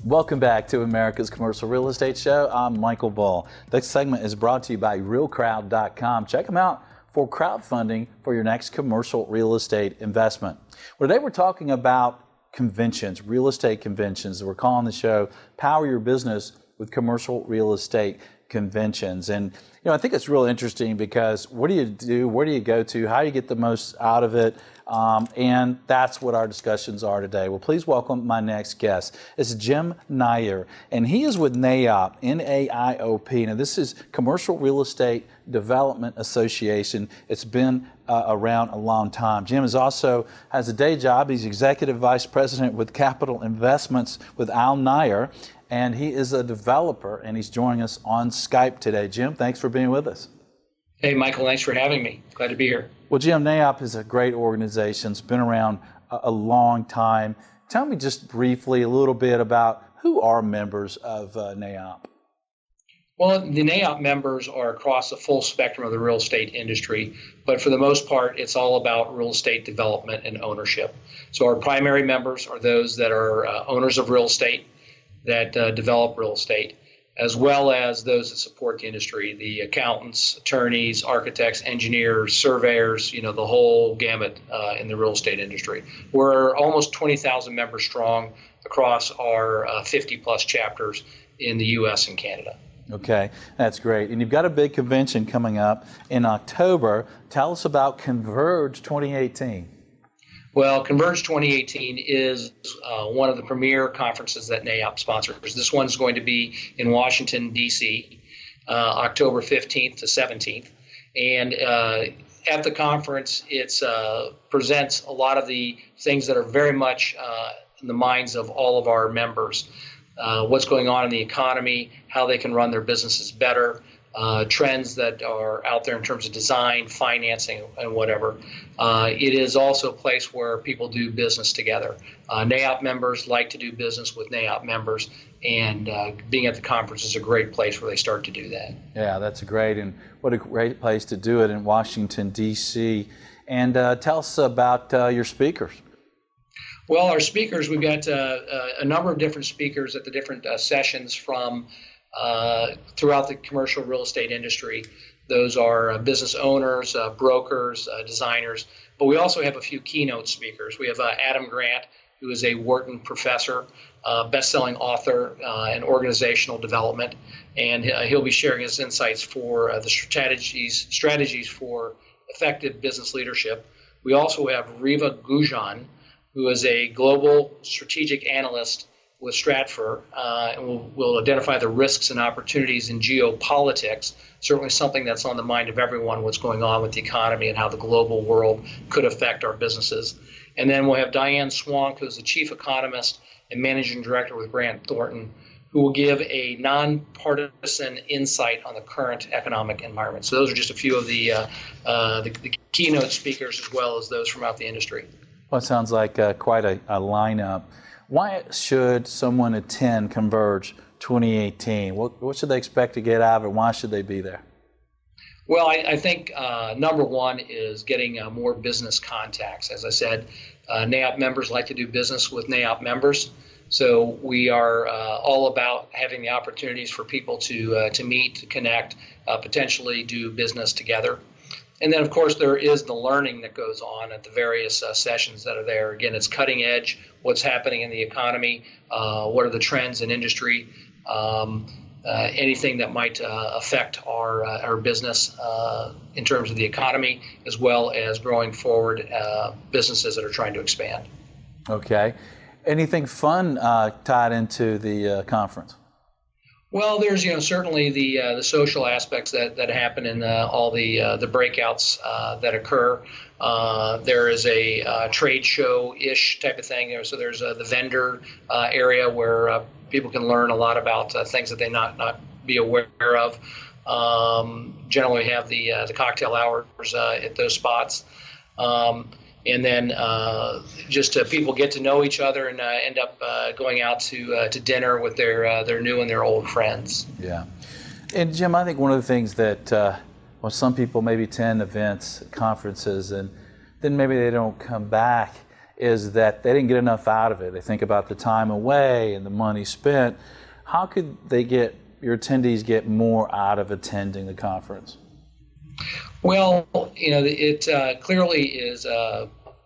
Welcome back to America's Commercial Real Estate Show. I'm Michael Bull. This segment is brought to you by realcrowd.com. Check them out for crowdfunding for your next commercial real estate investment. Well, today we're talking about conventions, real estate conventions. We're calling the show Power Your Business with Commercial Real Estate Conventions. And I think it's real interesting because what do you do? Where do you go to? How do you get the most out of it? And that's what our discussions are today. Well, please welcome my next guest. It's Jim Nair, and he is with NAIOP, N-A-I-O-P. Now, this is Commercial Real Estate Development Association. It's been around a long time. Jim has a day job. He's Executive Vice President with Capital Investments with Al Nair, and he is a developer, and he's joining us on Skype today. Jim, thanks for being with us. Hey, Michael, thanks for having me. Glad to be here. Well, Jim, NAIOP is a great organization. It's been around a long time. Tell me just briefly a little bit about who are members of NAIOP. Well, the NAIOP members are across the full spectrum of the real estate industry, but for the most part, it's all about real estate development and ownership. So our primary members are those that are owners of real estate, that develop real estate, as well as those that support the industry, the accountants, attorneys, architects, engineers, surveyors, the whole gamut in the real estate industry. We're almost 20,000 members strong across our 50-plus chapters in the U.S. and Canada. Okay, that's great. And you've got a big convention coming up in October. Tell us about Converge 2018. Well, Converge 2018 is one of the premier conferences that NAIOP sponsors. This one's going to be in Washington, D.C., October 15th to 17th. And at the conference, it presents a lot of the things that are very much in the minds of all of our members. What's going on in the economy, how they can run their businesses better, trends that are out there in terms of design, financing, and whatever. It is also a place where people do business together. NAIOP members like to do business with NAIOP members, and being at the conference is a great place where they start to do that. Yeah, that's great, and what a great place to do it in Washington, D.C. And tell us about your speakers. Well, our speakers, we've got a number of different speakers at the different sessions from throughout the commercial real estate industry. Those are business owners, brokers, designers, but we also have a few keynote speakers. We have Adam Grant, who is a Wharton professor, best-selling author in organizational development, and he'll be sharing his insights for the strategies for effective business leadership. We also have Riva Gujan, who is a global strategic analyst with Stratfor, and we'll identify the risks and opportunities in geopolitics, certainly something that's on the mind of everyone, what's going on with the economy and how the global world could affect our businesses. And then we'll have Diane Swank, who's the chief economist and managing director with Grant Thornton, who will give a nonpartisan insight on the current economic environment. So those are just a few of the keynote speakers, as well as those from out the industry. Well, it sounds like quite a lineup. Why should someone attend Converge 2018? What should they expect to get out of it? Why should they be there? Well, I think number one is getting more business contacts. As I said, NAIOP members like to do business with NAIOP members. So we are all about having the opportunities for people to meet, to connect, potentially do business together. And then, of course, there is the learning that goes on at the various sessions that are there. Again, it's cutting edge, what's happening in the economy, what are the trends in industry, anything that might affect our business in terms of the economy, as well as growing forward businesses that are trying to expand. Okay. Anything fun tied into the conference? Well, there's certainly the social aspects that happen in all the breakouts that occur. There is a trade show-ish type of thing. So there's the vendor area where people can learn a lot about things that they not be aware of. Generally, we have the cocktail hours at those spots. and then just people get to know each other and end up going out to dinner with their new and their old friends. Yeah. And Jim, I think one of the things that well, some people maybe attend events, conferences, and then maybe they don't come back, is that they didn't get enough out of it. They think about the time away and the money spent. How could your attendees get more out of attending the conference? Well, it clearly is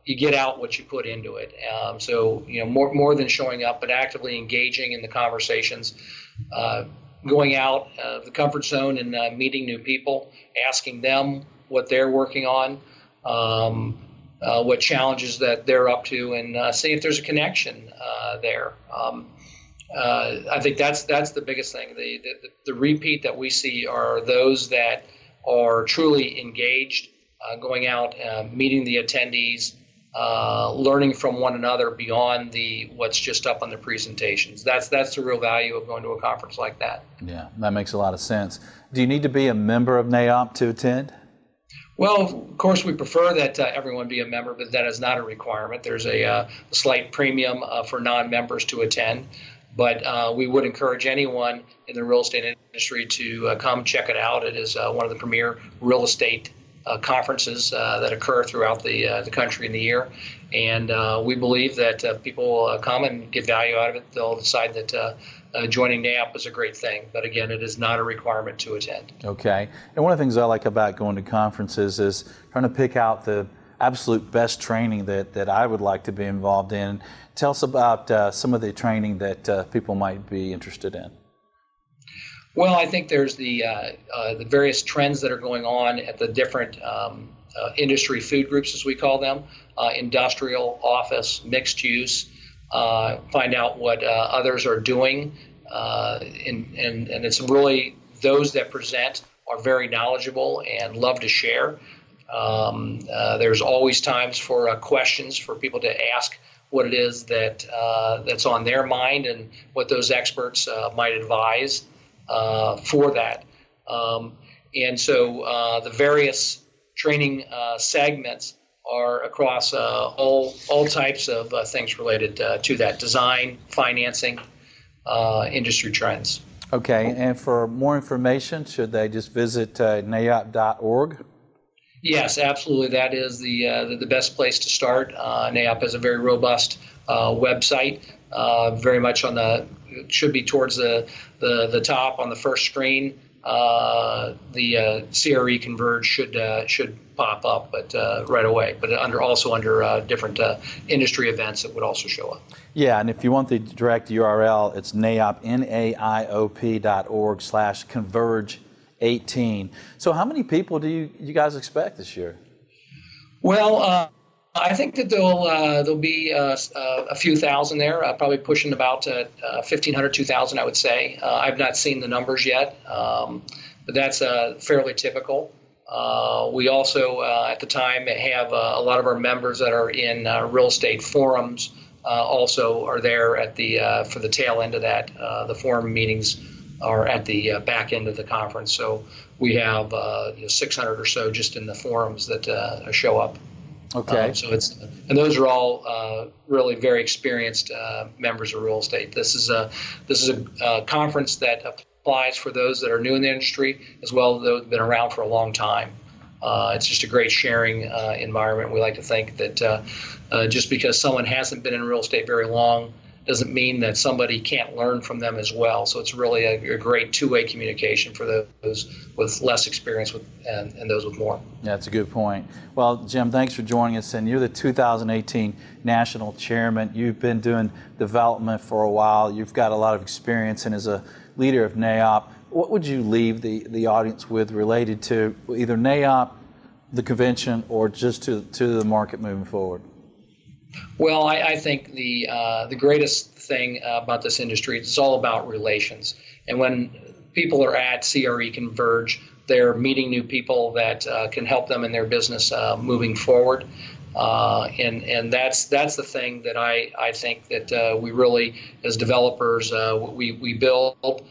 you get out what you put into it. So more than showing up, but actively engaging in the conversations, going out of the comfort zone and meeting new people, asking them what they're working on, what challenges that they're up to, and see if there's a connection there. I think that's the biggest thing. The repeat that we see are those that are truly engaged, going out, meeting the attendees, learning from one another beyond what's just up on the presentations. That's the real value of going to a conference like that. Yeah, that makes a lot of sense. Do you need to be a member of NAIOP to attend? Well, of course, we prefer that everyone be a member, but that is not a requirement. There's a slight premium for non-members to attend, but we would encourage anyone in the real estate industry to come check it out. It is one of the premier real estate conferences that occur throughout the country in the year, and we believe that people come and get value out of it. They'll decide that joining NAIOP is a great thing, but again, it is not a requirement to attend. Okay, and one of the things I like about going to conferences is trying to pick out the absolute best training that I would like to be involved in. Tell us about some of the training that people might be interested in. Well, I think there's the various trends that are going on at the different industry food groups, as we call them, industrial, office, mixed use. Find out what others are doing, and it's really those that present are very knowledgeable and love to share. There's always times for questions for people to ask what it is that's on their mind and what those experts might advise for that. And so the various training segments are across all types of things related to that: design, financing, industry trends. Okay, and for more information, should they just visit NAIOP.org? Yes, absolutely. That is the best place to start. NAIOP has a very robust website, very much should be towards the top on the first screen. The CRE.Converge should pop up, but right away. But also under different industry events, it would also show up. Yeah, and if you want the direct URL, it's NAIOP, NAIOP.org/Converge18. So how many people do you guys expect this year? Well, I think that there'll be a few thousand there, probably pushing about 1,500, 2,000, I would say. I've not seen the numbers yet, but that's fairly typical. We also, at the time, have a lot of our members that are in real estate forums also are there at for the tail end of that. The forum meetings are at the back end of the conference. So we have 600 or so just in the forums that show up. Okay. And those are all really very experienced members of real estate. This is a conference that applies for those that are new in the industry, as well as those that have been around for a long time. It's just a great sharing environment. We like to think that just because someone hasn't been in real estate very long doesn't mean that somebody can't learn from them as well. So it's really a great two-way communication for those with less experience and those with more. Yeah, that's a good point. Well, Jim, thanks for joining us. And you're the 2018 National Chairman. You've been doing development for a while. You've got a lot of experience, and as a leader of NAIOP, what would you leave the audience with related to either NAIOP, the convention, or just to the market moving forward? Well, I think the greatest thing about this industry is it's all about relations. And when people are at CRE.Converge, they're meeting new people that can help them in their business moving forward. And that's the thing that I think that we really, as developers, we build,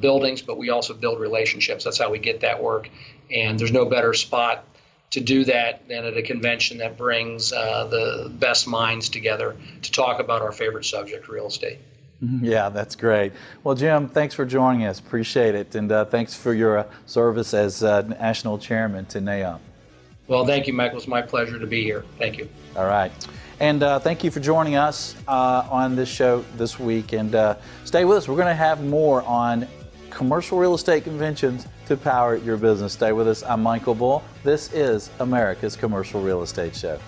buildings, but we also build relationships. That's how we get that work. And there's no better spot to do that than at a convention that brings the best minds together to talk about our favorite subject, real estate. Yeah, that's great. Well, Jim, thanks for joining us. Appreciate it. And thanks for your service as National Chairman to NAIOP. Well, thank you, Michael. It's my pleasure to be here. Thank you. All right. And thank you for joining us on this show this week. And stay with us. We're going to have more on commercial real estate conventions to power your business. Stay with us. I'm Michael Bull. This is America's Commercial Real Estate Show.